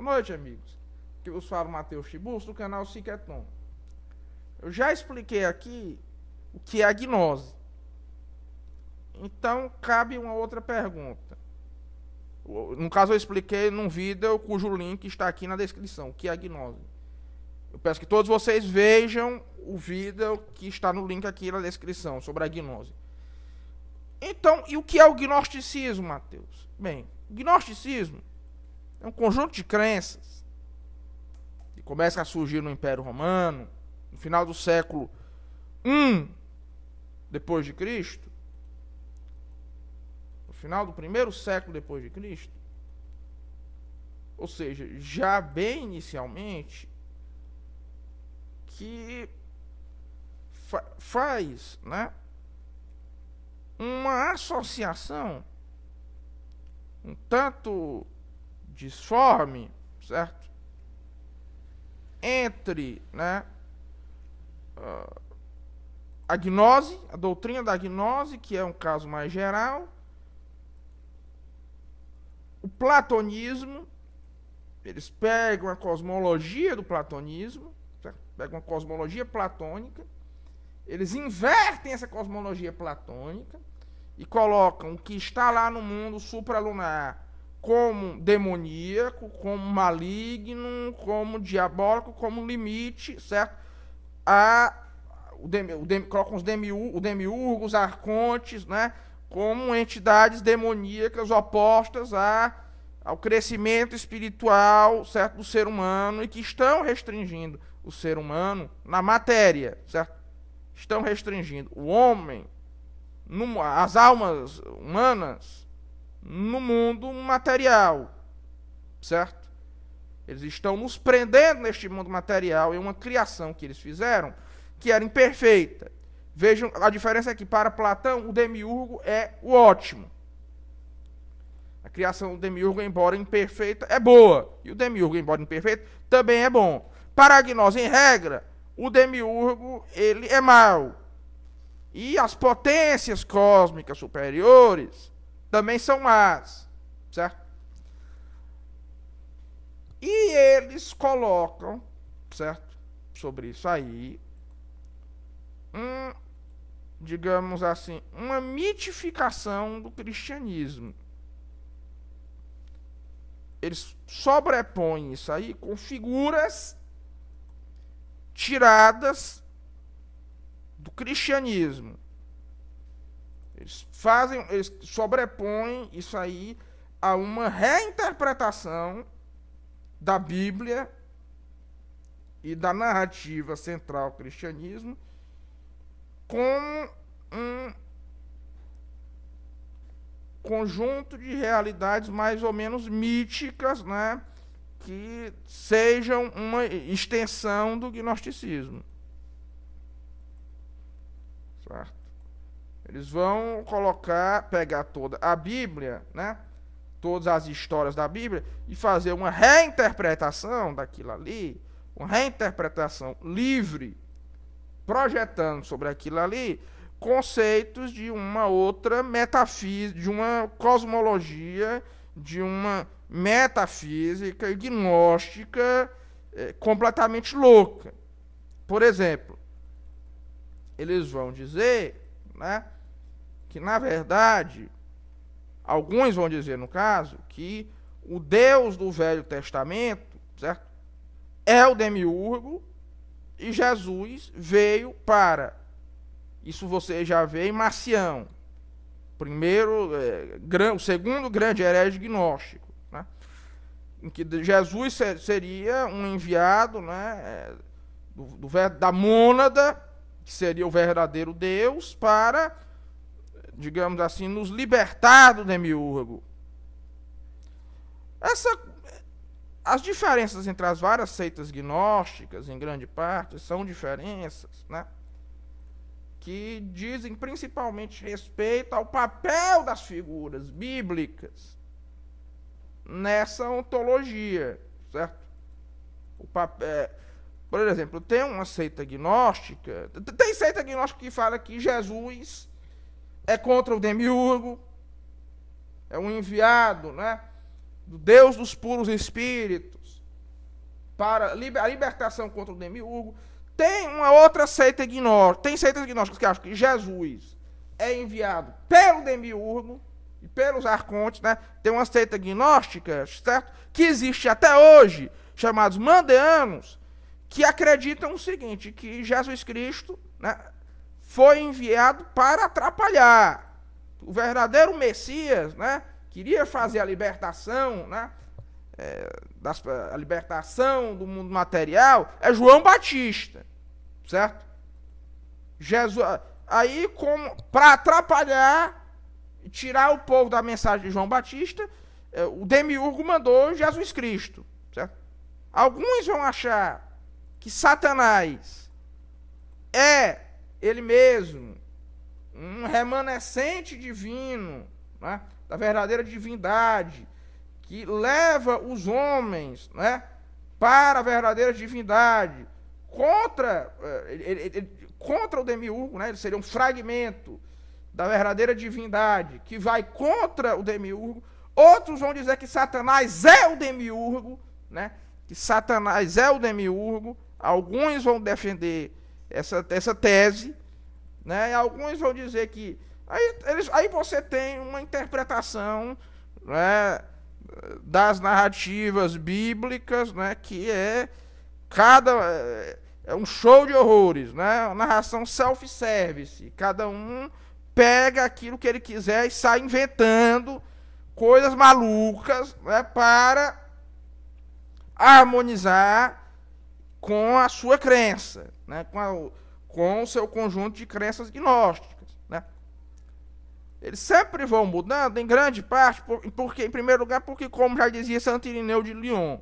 Boa noite, amigos. Aqui vos falo Matheus Tiburcio, do canal Siqueton. Eu já expliquei aqui o que é a gnose. Então, cabe uma outra pergunta. No caso, eu expliquei num vídeo cujo link está aqui na descrição, o que é a gnose. Eu peço que todos vocês vejam o vídeo que está no link aqui na descrição, sobre a gnose. Então, e o que é o gnosticismo, Matheus? Bem, o gnosticismo é um conjunto de crenças que começa a surgir no Império Romano, no final do século I depois de Cristo, no final do primeiro século depois de Cristo, ou seja, já bem inicialmente, que faz, né, uma associação um tanto disforme, certo? Entre, né, a gnose, a doutrina da gnose, que é um caso mais geral, o platonismo. Eles pegam a cosmologia do platonismo, certo? Pegam a cosmologia platônica, eles invertem essa cosmologia platônica e colocam o que está lá no mundo supralunar como demoníaco, como maligno, como diabólico, como limite, certo? Colocam os demiurgos, arcontes, né, como entidades demoníacas opostas ao crescimento espiritual, certo, do ser humano, e que estão restringindo o ser humano na matéria, certo? Estão restringindo o homem, as almas humanas, no mundo material, certo? Eles estão nos prendendo neste mundo material em uma criação que eles fizeram, que era imperfeita. Vejam, a diferença é que para Platão o demiurgo é o ótimo. A criação do demiurgo, embora imperfeita, é boa. E o demiurgo, embora imperfeito, também é bom. Para a gnose, em regra, o demiurgo, ele é mau. E as potências cósmicas superiores também são más, certo? E eles colocam, certo, sobre isso aí, digamos assim, uma mitificação do cristianismo. Eles sobrepõem isso aí com figuras tiradas do cristianismo. Eles sobrepõem isso aí a uma reinterpretação da Bíblia e da narrativa central do cristianismo como um conjunto de realidades mais ou menos míticas, né, que sejam uma extensão do gnosticismo. Certo? Eles vão pegar toda a Bíblia, né, todas as histórias da Bíblia, e fazer uma reinterpretação daquilo ali, uma reinterpretação livre, projetando sobre aquilo ali conceitos de uma outra metafísica, de uma cosmologia, de uma metafísica gnóstica completamente louca. Por exemplo, eles vão dizer, né, que na verdade, alguns vão dizer no caso, que o Deus do Velho Testamento, certo, é o demiurgo e Jesus veio para... Isso você já vê em Marcião, o segundo grande herege gnóstico, né? Em que Jesus seria um enviado, né, da mônada, que seria o verdadeiro Deus, para, digamos assim, nos libertar do demiurgo. As diferenças entre as várias seitas gnósticas, em grande parte, são diferenças, né, que dizem principalmente respeito ao papel das figuras bíblicas nessa ontologia, certo? Por exemplo, tem uma seita gnóstica, tem seita gnóstica que fala que Jesus é contra o demiurgo, é um enviado, né, do Deus dos puros espíritos, para a libertação contra o demiurgo. Tem uma outra seita gnóstica, tem seitas gnósticas que acham que Jesus é enviado pelo demiurgo e pelos arcontes, né? Tem uma seita gnóstica, certo? Que existe até hoje, chamados mandeanos, que acreditam o seguinte, que Jesus Cristo, né, foi enviado para atrapalhar. O verdadeiro Messias, né, queria fazer a libertação, né, a libertação do mundo material, é João Batista, certo? Jesus, aí, para atrapalhar e tirar o povo da mensagem de João Batista, o demiurgo mandou Jesus Cristo, certo? Alguns vão achar que Satanás é ele mesmo um remanescente divino, né, da verdadeira divindade, que leva os homens, né, para a verdadeira divindade, contra o demiurgo, né, ele seria um fragmento da verdadeira divindade, que vai contra o demiurgo. Outros vão dizer que Satanás é o demiurgo, né, que Satanás é o demiurgo. Alguns vão defender essa tese, né, e alguns vão dizer que... Aí você tem uma interpretação, né, das narrativas bíblicas, né, que é um show de horrores, né, uma narração self-service. Cada um pega aquilo que ele quiser e sai inventando coisas malucas, né, para harmonizar com a sua crença, né, com o seu conjunto de crenças gnósticas, né. Eles sempre vão mudando, em grande parte, porque, em primeiro lugar, porque, como já dizia Santo Irineu de Lyon,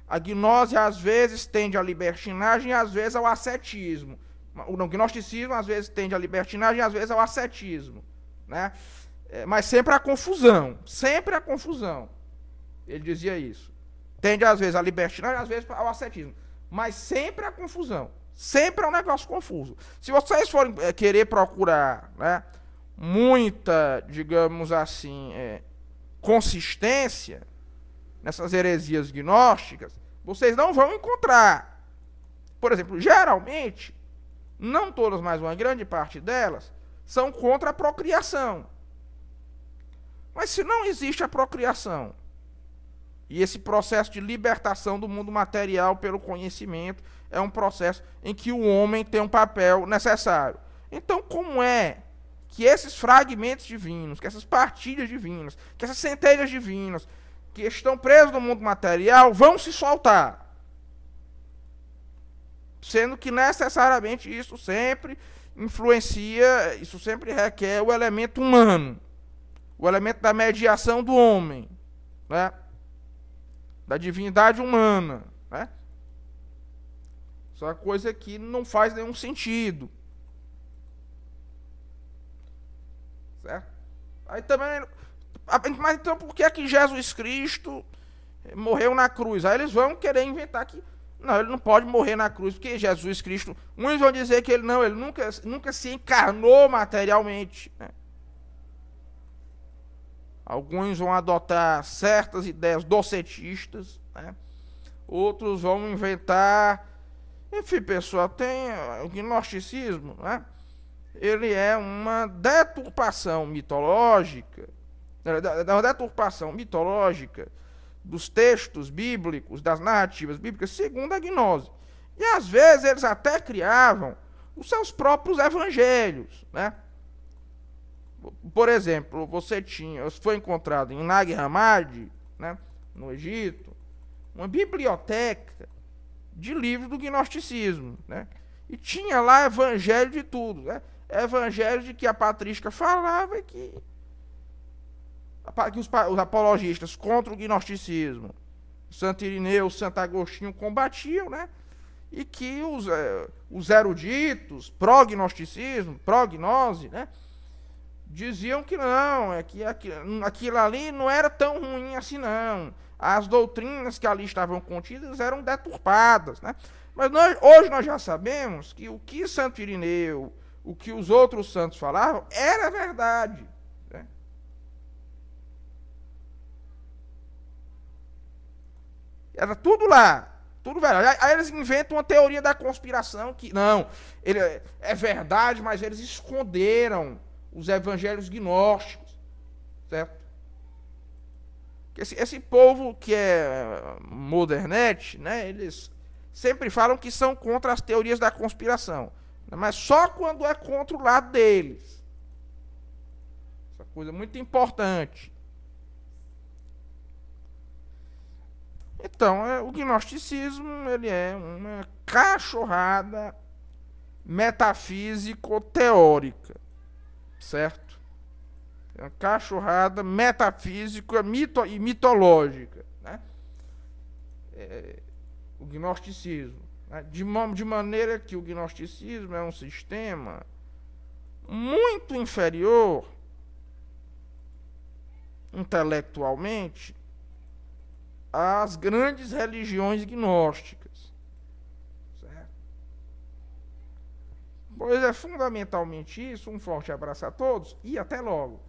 a gnose às vezes tende à libertinagem e às vezes ao ascetismo. O gnosticismo às vezes tende à libertinagem e às vezes ao ascetismo, né? Mas sempre à confusão, sempre à confusão. Ele dizia isso. Tende às vezes à libertinagem e às vezes ao ascetismo, mas sempre à confusão. Sempre é um negócio confuso. Se vocês forem querer procurar, né, muita, digamos assim, consistência nessas heresias gnósticas, vocês não vão encontrar. Por exemplo, geralmente, não todas, mas uma grande parte delas, são contra a procriação. Mas se não existe a procriação, e esse processo de libertação do mundo material pelo conhecimento é um processo em que o homem tem um papel necessário. Então, como é que esses fragmentos divinos, que essas partilhas divinas, que essas centelhas divinas, que estão presos no mundo material, vão se soltar? Sendo que necessariamente isso sempre influencia, isso sempre requer o elemento humano, o elemento da mediação do homem, né, da divindade humana, né? Isso é uma coisa que não faz nenhum sentido. Certo? Aí também... Mas então por que é que Jesus Cristo morreu na cruz? Aí eles vão querer inventar que... Não, ele não pode morrer na cruz, porque Jesus Cristo... Uns vão dizer que ele nunca se encarnou materialmente, né? Alguns vão adotar certas ideias docetistas, né? Outros vão inventar... Enfim, pessoal, tem o gnosticismo, né? Ele é uma deturpação mitológica, uma deturpação mitológica dos textos bíblicos, das narrativas bíblicas, segundo a gnose. E às vezes eles até criavam os seus próprios evangelhos, né? Por exemplo, foi encontrado em Nag Hammadi, né, no Egito, uma biblioteca de livros do gnosticismo, né? E tinha lá evangelho de tudo, né? Evangelho de que a patrística falava e que os apologistas contra o gnosticismo, Santo Irineu, Santo Agostinho, combatiam, né? E que os eruditos, pró-gnosticismo, pró-gnose, né, diziam que não, que aquilo ali não era tão ruim assim, não. As doutrinas que ali estavam contidas eram deturpadas, né? Mas hoje nós já sabemos que o que Santo Irineu, o que os outros santos falavam, era verdade, né? Era tudo lá. Tudo verdade. Aí eles inventam uma teoria da conspiração que, não, ele é verdade, mas eles esconderam os evangelhos gnósticos, certo? Esse povo que é modernete, né, eles sempre falam que são contra as teorias da conspiração, mas só quando é contra o lado deles. Essa coisa muito importante. Então, o gnosticismo, ele é uma cachorrada metafísico-teórica, certo? É uma cachorrada metafísica e mitológica, né? O gnosticismo, né? De maneira que o gnosticismo é um sistema muito inferior intelectualmente às grandes religiões gnósticas, certo? Pois é fundamentalmente isso. Um forte abraço a todos e até logo.